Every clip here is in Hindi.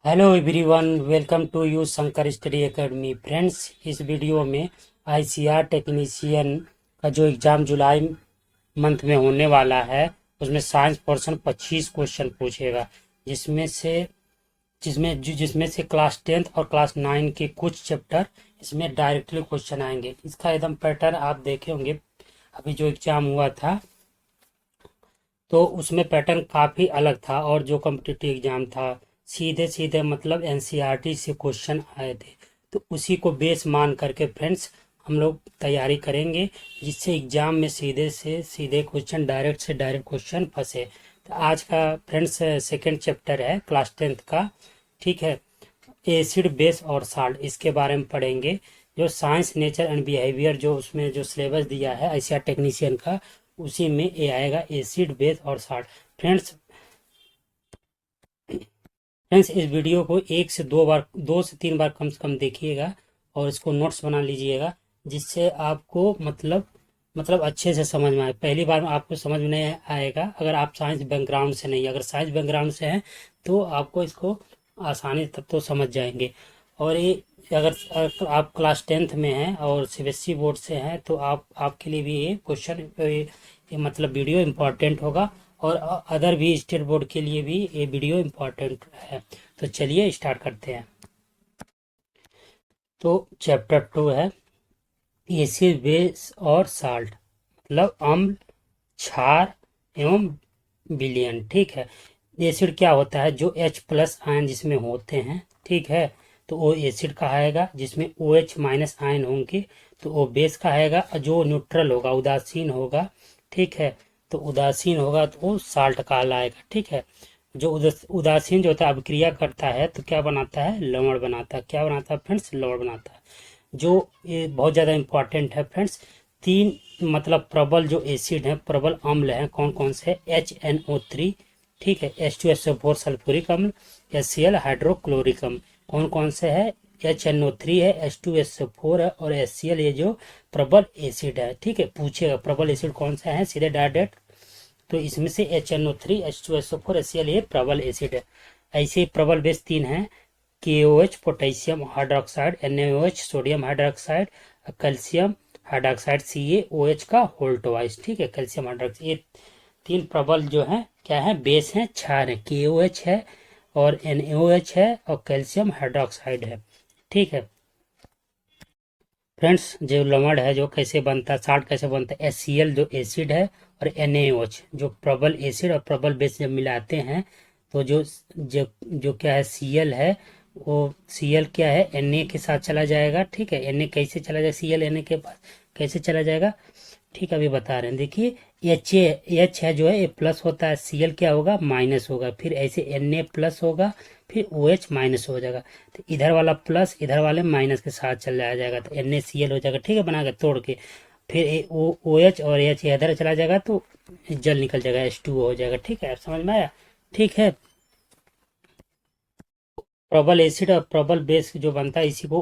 Hello everyone, welcome to U Shankar study academy. Friends, इस वीडियो में आईसीआर टेक्नीशियन का जो एग्ज़ाम जुलाई मंथ में होने वाला है उसमें साइंस पोर्शन 25 क्वेश्चन पूछेगा, जिसमें से जिसमें से क्लास 10th और क्लास 9 के कुछ चैप्टर इसमें डायरेक्टली क्वेश्चन आएंगे। इसका एकदम पैटर्न आप देखे होंगे, अभी जो एग्ज़ाम हुआ था तो उसमें पैटर्न काफ़ी अलग था, और जो कॉम्पिटिटिव एग्ज़ाम था सीधे सीधे मतलब एनसीईआरटी से क्वेश्चन आए थे। तो उसी को बेस मान करके फ्रेंड्स हम लोग तैयारी करेंगे, जिससे एग्ज़ाम में सीधे से सीधे क्वेश्चन, डायरेक्ट से डायरेक्ट क्वेश्चन फंसे। तो आज का फ्रेंड्स सेकेंड चैप्टर है क्लास 10th का, ठीक है। एसिड, बेस और साल्ट, इसके बारे में पढ़ेंगे। जो साइंस, नेचर एंड बिहेवियर जो उसमें जो सिलेबस दिया है आईसीआर टेक्नीशियन का, उसी में ये आएगा एसिड, बेस और साल्ट। फ्रेंड्स फ्रेंड्स इस वीडियो को 1 से 2 बार, 2 से 3 बार कम से कम देखिएगा, और इसको नोट्स बना लीजिएगा, जिससे आपको मतलब अच्छे से समझ में आए। पहली बार में आपको समझ में नहीं आएगा अगर आप साइंस बैकग्राउंड से नहीं, अगर साइंस बैकग्राउंड से हैं तो आपको इसको आसानी तब तो समझ जाएंगे। और ये अगर आप क्लास 10th में हैं और सीबीएसई बोर्ड से हैं तो आपके लिए भी ये क्वेश्चन, ये मतलब वीडियो इम्पोर्टेंट होगा, और अदर भी स्टेट बोर्ड के लिए भी ये वीडियो इम्पोर्टेंट है। तो चलिए स्टार्ट करते हैं। तो चैप्टर 2 है एसिड, बेस और साल्ट, मतलब अम्ल, क्षार एवं विलयन, ठीक है। एसिड क्या होता है? जो H+ आयन जिसमें होते हैं, ठीक है, तो वो एसिड कहाएगा। जिसमें OH- आयन होंगे तो वो बेस कहाएगा। जो न्यूट्रल होगा, उदासीन होगा, ठीक है, तो उदासीन होगा तो वो साल्ट कहलाएगा, ठीक है। जो उदासीन जो होता है अभिक्रिया करता है तो क्या बनाता है? लवण बनाता है। क्या बनाता है फ्रेंड्स? लवण बनाता है। जो ये बहुत ज़्यादा इम्पॉर्टेंट है फ्रेंड्स। तीन मतलब प्रबल जो एसिड हैं, प्रबल अम्ल हैं, कौन कौन से? HNO3, ठीक है, H2SO4 सल्फ्यूरिक अम्ल, HCl हाइड्रोक्लोरिक अम्ल। कौन कौन से है? HNO3 है, H2SO4 है, और HCl ये जो प्रबल एसिड है, ठीक है। पूछेगा प्रबल एसिड कौन सा है, सीधे डायरेक्ट। तो इसमें से HNO3, H2SO4, HCl ये प्रबल एसिड है। ऐसे ही प्रबल बेस तीन है, KOH potassium hydroxide, NaOH sodium hydroxide, calcium hydroxide CaOH का होल ट्वाइस, ठीक है, कैल्शियम हाइड्रोक्साइड। ये तीन प्रबल जो है क्या है? बेस है, क्षार है। KOH है और NaOH है और कैल्शियम हाइड्रोक्साइड है, ठीक है। फ्रेंड्स जो लवण है जो कैसे बनता है, साल्ट कैसे बनता है? HCl जो एसिड है और NaOH जो प्रबल एसिड और प्रबल बेस जब मिलाते हैं तो जो क्या है Cl है, वो Cl क्या है? Na के साथ चला जाएगा, ठीक है। Na कैसे चला जाएगा? Cl Na के पास कैसे चला जाएगा? ठीक है, अभी बता रहे हैं, देखिए। H है जो है ये प्लस होता है, Cl क्या होगा? माइनस होगा, फिर ऐसे Na प्लस होगा, फिर OH माइनस हो जाएगा। तो इधर वाला प्लस इधर वाले माइनस के साथ चल जाएगा तो NaCl हो जाएगा, ठीक है, बना के तोड़ के। फिर OH और H इधर चला जाएगा तो जल निकल जाएगा, H2O हो जाएगा, ठीक है। आप समझ में आया? ठीक है। प्रबल एसिड और प्रबल बेस जो बनता है इसी को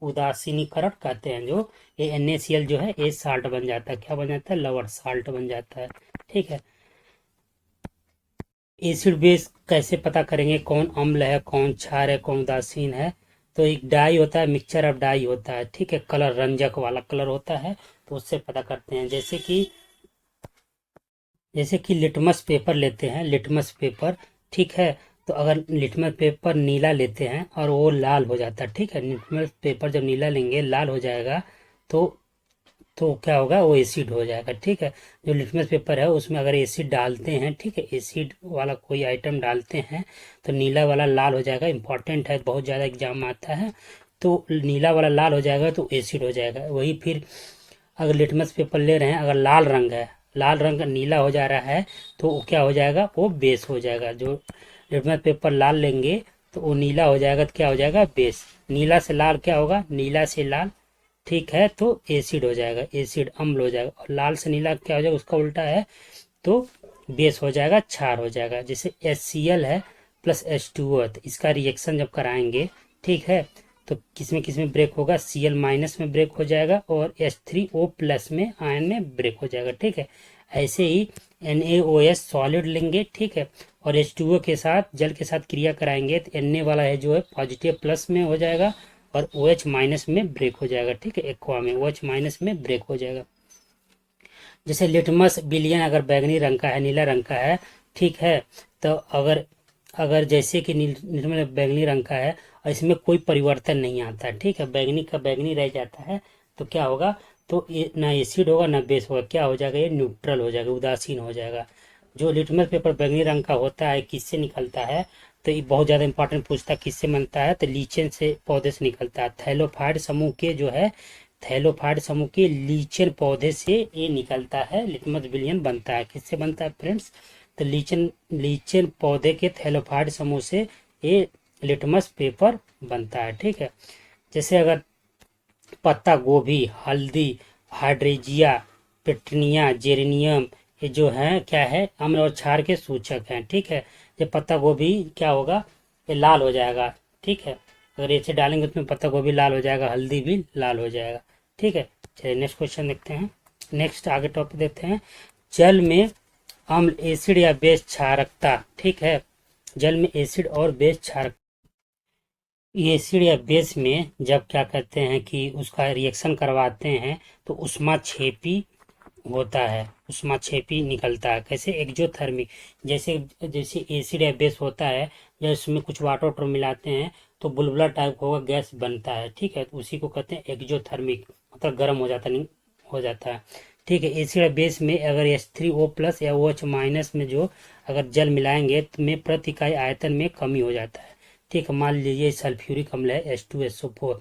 उदासीनीकरण कहते हैं। जो ये NaCl जो है ये साल्ट बन जाता है। क्या बन जाता है? लवण, साल्ट बन जाता है, ठीक है। एसिड बेस कैसे पता करेंगे कौन अम्ल है, कौन क्षार है, कौन उदासीन है? तो एक डाई होता है, मिक्सचर ऑफ डाई होता है, ठीक है, कलर रंजक वाला कलर होता है, तो उससे पता करते हैं। जैसे कि लिटमस पेपर लेते हैं, लिटमस पेपर, ठीक है। तो अगर लिटमस पेपर नीला लेते हैं और वो लाल हो जाता है, ठीक है, लिटमस पेपर जब नीला लेंगे लाल हो जाएगा तो क्या होगा? वो एसिड हो जाएगा, ठीक है। जो लिटमस पेपर है उसमें अगर एसिड डालते हैं, ठीक है, एसिड वाला कोई आइटम डालते हैं तो नीला वाला लाल हो जाएगा। इंपॉर्टेंट है, बहुत ज़्यादा एग्जाम में आता है। तो नीला वाला लाल हो जाएगा तो एसिड हो जाएगा। वही फिर अगर लिटमस पेपर ले रहे हैं, अगर लाल रंग है, लाल रंग नीला हो जा रहा है तो वो क्या हो जाएगा? वो बेस हो जाएगा। जो लिटमस पेपर लाल लेंगे तो वो नीला हो जाएगा तो क्या हो जाएगा? बेस। नीला से लाल क्या होगा? नीला से लाल, ठीक है, तो एसिड हो जाएगा, एसिड अम्ल हो जाएगा। और लाल से नीला क्या हो जाएगा? उसका उल्टा है, तो बेस हो जाएगा, क्षार हो जाएगा। जैसे HCl है प्लस H2O है, तो इसका रिएक्शन जब कराएंगे, ठीक है, तो किस में ब्रेक होगा? Cl माइनस में ब्रेक हो जाएगा और H3O प्लस में आयन में ब्रेक हो जाएगा, ठीक है। ऐसे ही NaOH सॉलिड लेंगे, ठीक है, और H2O के साथ जल के साथ क्रिया कराएंगे तो Na वाला है जो है पॉजिटिव प्लस में हो जाएगा और OH माइनस में ब्रेक हो जाएगा, ठीक है, एक्वा में OH माइनस में ब्रेक हो जाएगा। जैसे लिटमस विलियन अगर बैगनी रंग का है, नीला रंग का है, ठीक है, तो अगर अगर जैसे कि लिटमस बैगनी रंग का है और इसमें कोई परिवर्तन नहीं आता, ठीक है, बैगनी का बैगनी रह जाता है, तो क्या होगा, तो ये ना एसिड होगा ना बेस होगा, क्या हो जाएगा, ये न्यूट्रल हो जाएगा, उदासीन हो जाएगा। जो लिटमस पेपर बैगनी रंग का होता है किससे निकलता है, तो ये बहुत ज़्यादा इंपॉर्टेंट पूछता है किससे बनता है, तो लीचेन से पौधे से निकलता है। थैलोफाइड समूह के जो है थैलोफाइड समूह के लीचेन पौधे से ये निकलता है, लिटमस विलियन बनता है। किससे बनता है फ्रेंड्स, तो लीचेन पौधे के थैलोफाइड समूह से ये लिटमस पेपर बनता है, ठीक है। जैसे अगर पत्ता गोभी, हल्दी, हाइड्रेजिया, पेटनिया, जेरेनियम, ये जो है क्या है, अम्ल और क्षार के सूचक हैं, ठीक है। जब पत्ता गोभी क्या होगा, ये लाल हो जाएगा, ठीक है, अगर ऐसे डालेंगे उसमें पत्ता गोभी लाल हो जाएगा, हल्दी भी लाल हो जाएगा, ठीक है। चलिए नेक्स्ट क्वेश्चन देखते हैं। नेक्स्ट आगे टॉपिक देखते हैं, जल में अम्ल, एसिड या बेस क्षारकता, ठीक है, जल में एसिड और बेस क्षारक, एसिड या बेस में जब क्या कहते हैं कि उसका रिएक्शन करवाते हैं तो उष्माक्षेपी होता है, उष्माक्षेपी निकलता है। कैसे, एक्जोथर्मिक, जैसे जैसे एसिड या बेस होता है, जब इसमें कुछ वाटर वाटर मिलाते हैं तो बुलबुला टाइप होगा, गैस बनता है, ठीक है, तो उसी को कहते हैं एक्जोथर्मिक, मतलब गर्म हो जाता, नहीं हो जाता है, ठीक है। एसिड या बेस में अगर H3O+ या OH माइनस में जो अगर जल मिलाएंगे तो में प्रति इकाई आयतन में कमी हो जाता है, ठीक है। मान लीजिए सल्फ्यूरिक अम्ल है H2SO4,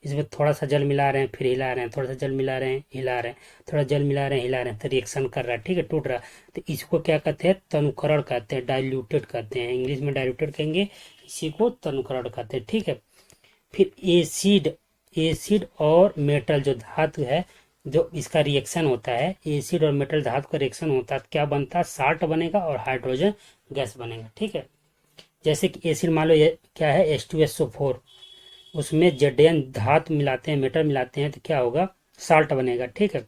इसमें थोड़ा सा जल मिला रहे हैं फिर हिला रहे हैं, थोड़ा सा जल मिला रहे हैं हिला रहे हैं, थोड़ा जल मिला रहे हैं हिला रहे हैं, तो रिएक्शन कर रहा है, ठीक है, टूट रहा है, तो इसको क्या कहते हैं, तनुकरण कहते हैं, डाइल्यूटेड कहते हैं, इंग्लिश में डाइल्यूटेड कहेंगे, इसी को तनुकरण कहते हैं, ठीक है। फिर एसिड, एसिड और मेटल जो धातु है, जो इसका रिएक्शन होता है, एसिड और मेटल धातु का रिएक्शन होता है, तो क्या बनता है, साल्ट बनेगा और हाइड्रोजन गैस बनेगा, ठीक है। जैसे कि एसिड मान लो ये क्या है H2SO4, उसमें Zn धातु मिलाते हैं, मेटल मिलाते हैं, तो क्या होगा, साल्ट बनेगा, ठीक है,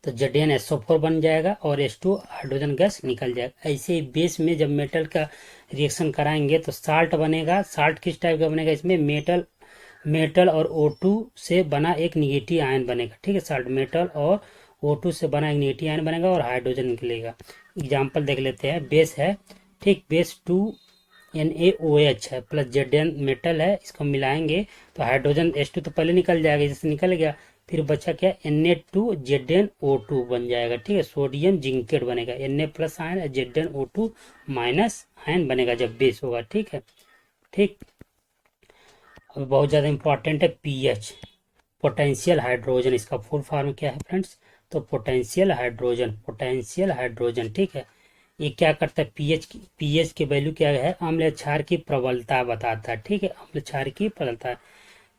तो ZnSO4 बन जाएगा और H2 हाइड्रोजन गैस निकल जाएगा। ऐसे ही बेस में जब मेटल का रिएक्शन कराएंगे तो साल्ट बनेगा। साल्ट किस टाइप का बनेगा, इसमें मेटल और O2 से बना एक निगेटिव आयन बनेगा, ठीक है, साल्ट मेटल और O2 से बना एक निगेटिव आयन बनेगा और हाइड्रोजन निकलेगा। एग्जाम्पल देख लेते हैं, बेस है, ठीक, बेस 2NaOH है प्लस Zn मेटल है, इसको मिलाएंगे तो हाइड्रोजन H2 तो पहले निकल जाएगा, जैसे निकल गया, फिर बचा क्या, Na2ZnO2 बन जाएगा, ठीक है, सोडियम जिंकेट बनेगा, Na+ आयन ZnO2- आयन बनेगा जब बेस होगा, ठीक है, ठीक। अब बहुत ज़्यादा इंपॉर्टेंट है पीएच, पोटेंशियल हाइड्रोजन, इसका फुल फॉर्म क्या है फ्रेंड्स, तो पोटेंशियल हाइड्रोजन, पोटेंशियल हाइड्रोजन, ठीक है। ये क्या करता है, पीएच की वैल्यू क्या है, अम्ल क्षार की प्रबलता बताता है, ठीक है, अम्ल क्षार की प्रबलता।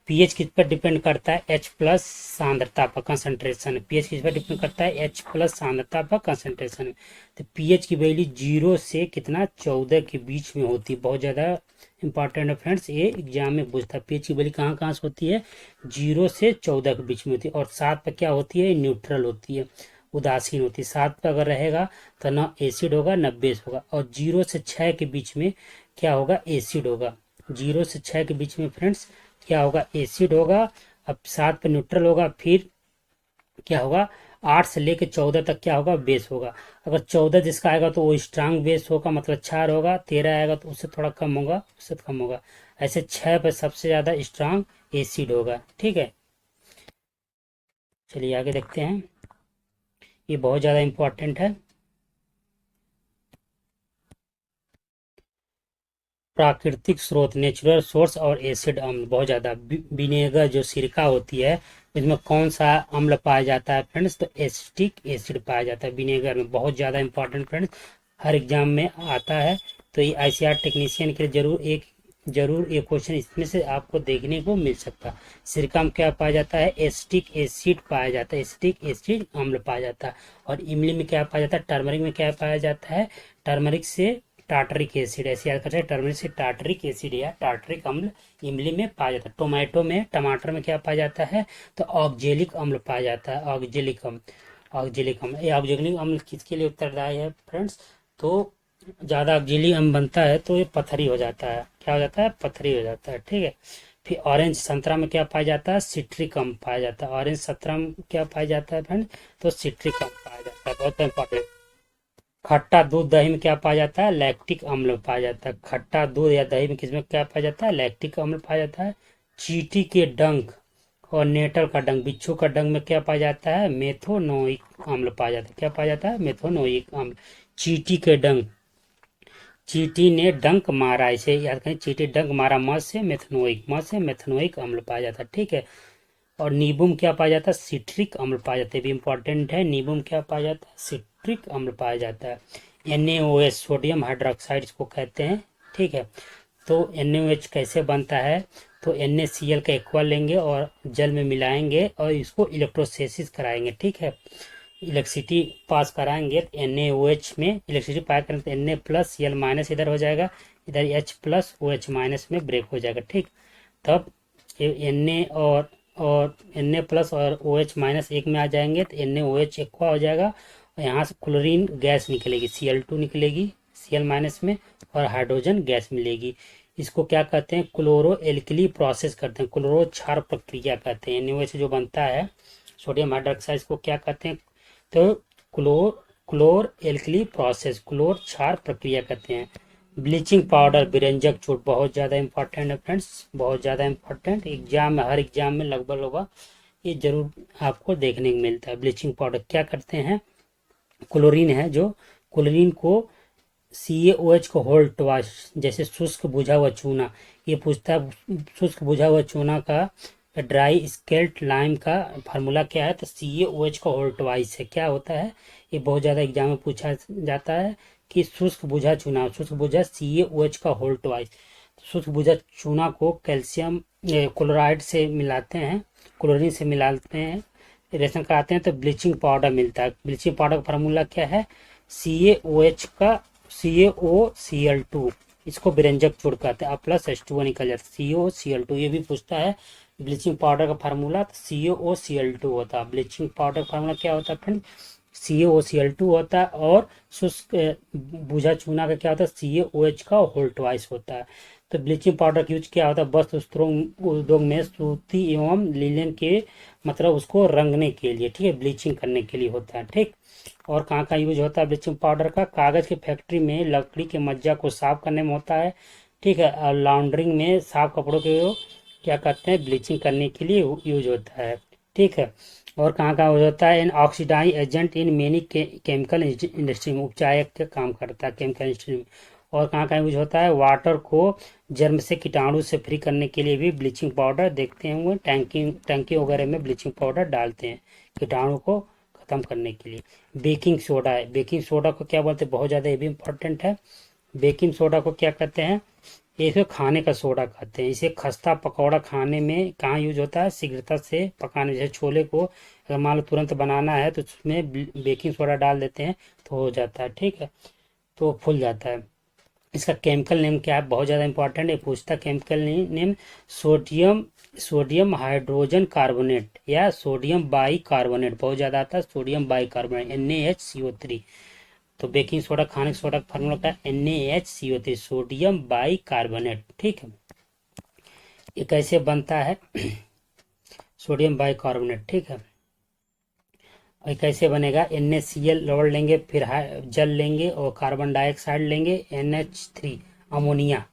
पीएच किस पर डिपेंड करता है, H+ सांद्रता पर, कंसंट्रेशन। पीएच किस पर डिपेंड करता है, H+ सांद्रता पर, कंसंट्रेशन। तो पीएच की वैल्यू 0 से कितना, 14 के बीच में होती है, बहुत ज़्यादा इंपॉर्टेंट है फ्रेंड्स, ये एग्जाम में पूछता है। पीएच की वैल्यू कहाँ कहाँ से होती है, 0 से 14 के बीच में होती है, और 7 पर क्या होती है, न्यूट्रल होती है, उदासीन होती है। 7 पर अगर रहेगा तो ना एसिड होगा ना बेस होगा, और 0 से 6 के बीच में क्या होगा, एसिड होगा। 0 से 6 के बीच में फ्रेंड्स क्या होगा, एसिड होगा। अब 7 पे न्यूट्रल होगा, फिर क्या होगा, 8 से लेकर 14 तक क्या होगा, बेस होगा। अगर 14 जिसका आएगा तो वो स्ट्रांग बेस होगा, मतलब क्षार होगा। 13 आएगा तो उससे थोड़ा कम होगा, उससे कम होगा। ऐसे 6 पे सबसे ज़्यादा स्ट्रांग एसिड होगा, ठीक है। चलिए आगे देखते हैं, ये बहुत ज़्यादा इंपॉर्टेंट है। प्राकृतिक स्रोत, नेचुरल सोर्स और एसिड अम्ल, बहुत ज़्यादा। विनेगर जो सिरका होती है इसमें कौन सा अम्ल पाया जाता है फ्रेंड्स, तो एसिटिक एसिड पाया जाता है विनेगर में, बहुत ज़्यादा इंपॉर्टेंट फ्रेंड्स, हर एग्जाम में आता है। तो ये ICR टेक्नीशियन के लिए जरूर एक क्वेश्चन इसमें से आपको देखने को मिल सकता है। सिरका में क्या पाया जाता है, एसिटिक एसिड पाया जाता है, एसिटिक एसिड अम्ल पाया जाता है। और इमली में क्या पाया जाता है, टर्मरिक में क्या पाया जाता है, टर्मरिक से टार्टरिक एसिड, ऐसे याद करते हैं, टर्मरिक से टार्टरिक एसिड या टार्टरिक अम्ल इमली में पाया जाता है। टमाटो में, टमाटर में क्या पाया जाता है, तो ऑक्जेलिक अम्ल पाया जाता है, ऑक्जेलिक अम्ल। ऑक्जेलिक अम्ल। ये ऑक्जेलिक अम्ल किसके लिए उत्तरदायी है फ्रेंड्स? तो ज़्यादा ऑक्जेलिक अम्ल बनता है तो ये पथरी हो जाता है। क्या हो जाता है? पथरी हो जाता है। ठीक है। फिर ऑरेंज संतरा में क्या पाया जाता है? सिट्रिक अम्ल पाया जाता है। ऑरेंज संतरा में क्या पाया जाता है फ्रेंड्स? तो सिट्रिक अम्ल पाया जाता है। बहुत इंपॉर्टेंट। खट्टा दूध दही में क्या पाया जाता है? लैक्टिक अम्ल पाया जाता है। खट्टा दूध या दही में किसमें क्या पाया जाता है? लैक्टिक अम्ल पाया जाता है। चींटी के डंक और नेटल का डंक, बिच्छू का डंक में क्या पाया जाता है? मेथोनोइक अम्ल पाया जाता है। क्या पाया जाता है? मेथोनोइक अम्ल। चींटी के डंक, चींटी ने डंक मारा, इसे याद करें, चींटी डंक मारा, मध से मेथनोइक, मध से मेथनोइक अम्ल पाया जाता है। ठीक है। और नींबू में क्या पाया जाता है? सिट्रिक अम्ल पाया जाता है। भी इंपॉर्टेंट है। नींबू में क्या पाया जाता है? सिट्रिक अम्ल पाया जाता है। NaOH सोडियम हाइड्रोक्साइड इसको कहते हैं। ठीक है। तो NaOH कैसे बनता है? तो NaCl का एक्वा लेंगे और जल में मिलाएंगे और इसको इलेक्ट्रोलिसिस कराएंगे। ठीक है। इलेक्ट्रिसिटी पास कराएंगे तो NaOH में इलेक्ट्रिसिटी पास करेंगे तो Na प्लस Cl माइनस इधर हो जाएगा, इधर H प्लस OH माइनस में ब्रेक हो जाएगा। ठीक। तब Na और Na प्लस और OH माइनस एक में आ जाएंगे तो NaOH एक्वा हो जाएगा और यहाँ से क्लोरीन गैस निकलेगी, Cl2 निकलेगी Cl माइनस में और हाइड्रोजन गैस मिलेगी। इसको क्या कहते हैं? क्लोरो एल्कली प्रोसेस करते हैं, क्लोरो क्षार प्रक्रिया कहते हैं। NaOH जो बनता है सोडियम हाइड्रोक्साइड को क्या कहते हैं? तो क्लोर एल्कली प्रोसेस, क्लोर क्षार प्रक्रिया कहते हैं। ब्लीचिंग पाउडर, विरंजक चूर्ण बहुत ज़्यादा इंपॉर्टेंट है फ्रेंड्स, बहुत ज़्यादा इंपॉर्टेंट। एग्जाम में, हर एग्जाम में लगभग ये जरूर आपको देखने को मिलता है। ब्लीचिंग पाउडर क्या करते हैं? क्लोरीन है जो, क्लोरीन को CaOH को होल्ड ट्वाइस, जैसे शुष्क बुझा हुआ चूना, ये पूछता है शुष्क बुझा हुआ चूना का ड्राई स्केल्ट लाइम का फार्मूला क्या है? तो CaOH का होल्ड ट्वाइस है। क्या होता है? ये बहुत ज़्यादा एग्जाम में पूछा जाता है कि शुष्क बुझा चूना, शुष्क बुझा CaOH का होल्ड ट्वाइस। शुष्क बुझा चूना को कैल्शियम क्लोराइड से मिलाते हैं, क्लोरीन से मिलाते हैं, रिएक्शन कराते हैं तो ब्लीचिंग पाउडर मिलता है। ब्लीचिंग पाउडर का फार्मूला क्या है? CaOH का CaOCl2, इसको विरंजक चूर्ण कहते हैं। प्लस H2O निकल जाता है, CaOCl2। ये भी पूछता है ब्लीचिंग पाउडर का फार्मूला, तो CaOCl2 होता है। ब्लीचिंग पाउडर का फार्मूला क्या होता है फ्रेंड? CaOCl2 होता है। और शुष्क बुझा चूना का क्या होता है? CaOH का होल ट्वाइस होता है। तो ब्लीचिंग पाउडर का यूज क्या होता है? वस्त्र उद्योग में सूती एवं लिनन के, मतलब उसको रंगने के लिए, ठीक है, ब्लीचिंग करने के लिए होता है। ठीक। और कहाँ का यूज होता है ब्लीचिंग पाउडर का? कागज की फैक्ट्री में लकड़ी के मज्जा को साफ करने में होता है। ठीक है। और लॉन्ड्रिंग में साफ कपड़ों के क्या करते हैं? ब्लीचिंग करने के लिए यूज होता है। ठीक है। और कहाँ कहाँ यूज होता है? In oxidize agent in many chemical industry में, उपचायक का काम करता है केमिकल इंडस्ट्री में। और कहाँ कहाँ यूज होता है? वाटर को जर्म से, कीटाणु से फ्री करने के लिए भी ब्लीचिंग पाउडर देखते होंगे, टंकी वगैरह में ब्लीचिंग पाउडर डालते हैं कीटाणु को खत्म करने के लिए। बेकिंग सोडा है, बेकिंग सोडा को क्या बोलते हैं? बहुत ज़्यादा ये भी इंपॉर्टेंट है। बेकिंग सोडा को क्या कहते हैं? इसे खाने का सोडा कहते हैं। इसे खस्ता पकौड़ा खाने में कहाँ यूज होता है? शीघ्रता से पकाने, जैसे छोले को अगर मान लो तुरंत बनाना है तो उसमें बेकिंग सोडा डाल देते हैं तो हो जाता है। ठीक है। तो फूल जाता है। इसका केमिकल नेम क्या है? बहुत ज़्यादा इंपॉर्टेंट है, पूछता chemical name. Sodium sodium hydrogen carbonate या सोडियम बाई कार्बोनेट, बहुत ज़्यादा आता है सोडियम बाई कार्बोनेट, NaHCO3। तो बेकिंग सोडा, खाने का सोडा का फार्मूला क्या है? NaHCO3, sodium by carbonate. ठीक है। ये कैसे बनता है? Sodium by carbonate. ठीक है। और कैसे बनेगा? NaCl लोड लेंगे, फिर जल लेंगे और कार्बन डाइऑक्साइड लेंगे, NH3 अमोनिया,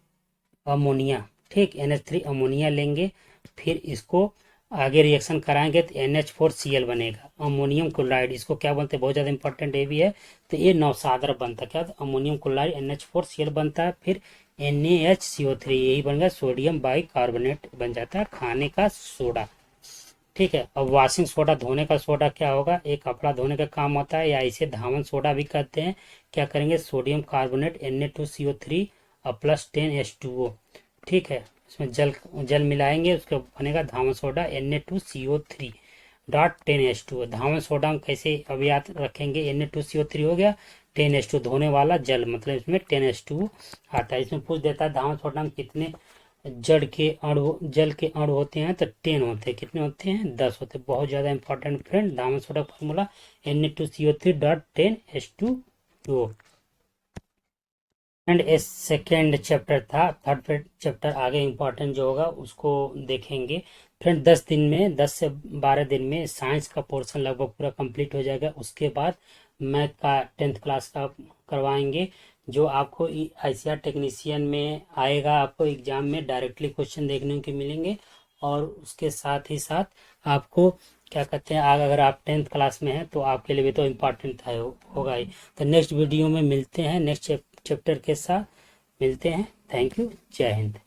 अमोनिया। ठीक। NH3 अमोनिया लेंगे, फिर इसको आगे रिएक्शन कराएंगे तो NH4Cl बनेगा, अमोनियम क्लोराइड। इसको क्या बोलते हैं? बहुत ज़्यादा इंपॉर्टेंट ये भी है। तो ये नौसादर बनता है। क्या? अमोनियम क्लोराइड NH4Cl बनता है, फिर NaHCO3, यही बन गया सोडियम बाई कार्बोनेट, बन जाता है खाने का सोडा। ठीक है। अब वॉशिंग सोडा, धोने का सोडा क्या होगा? एक कपड़ा धोने का काम होता है, या इसे धावन सोडा भी कहते हैं। क्या करेंगे? सोडियम कार्बोनेट Na2CO3 और प्लस 10H2O। ठीक है। इसमें जल मिलाएंगे, उसके बनेगा धावन सोडा Na2CO3 डॉट 10H2O। धावन सोडा हम कैसे अब याद रखेंगे? Na2CO3 हो गया, 10H2 धोने वाला जल, मतलब इसमें 10H2 आता है। इसमें पूछ देता है धावन सोडा में कितने जल के अणु होते हैं तो 10 होते हैं, कितने होते हैं? 10 होते हैं। बहुत ज़्यादा इंपॉर्टेंट फ्रेंड, दामन soda formula Na2CO3.10H2O। And A second chapter था, थर्ड चैप्टर आगे इंपॉर्टेंट जो होगा उसको देखेंगे फ्रेंड। 10 से 12 दिन में साइंस का पोर्शन लगभग पूरा कंप्लीट हो जाएगा। उसके बाद मैथ का 10th क्लास का करवाएंगे, जो आपको ICR टेक्नीशियन में आएगा। आपको एग्जाम में डायरेक्टली क्वेश्चन देखने को मिलेंगे, और उसके साथ ही साथ आपको क्या कहते हैं, अगर आप 10th क्लास में हैं तो आपके लिए भी तो इम्पोर्टेंट था होगा ही। तो नेक्स्ट वीडियो में मिलते हैं, नेक्स्ट चैप्टर के साथ मिलते हैं। थैंक यू, जय हिंद।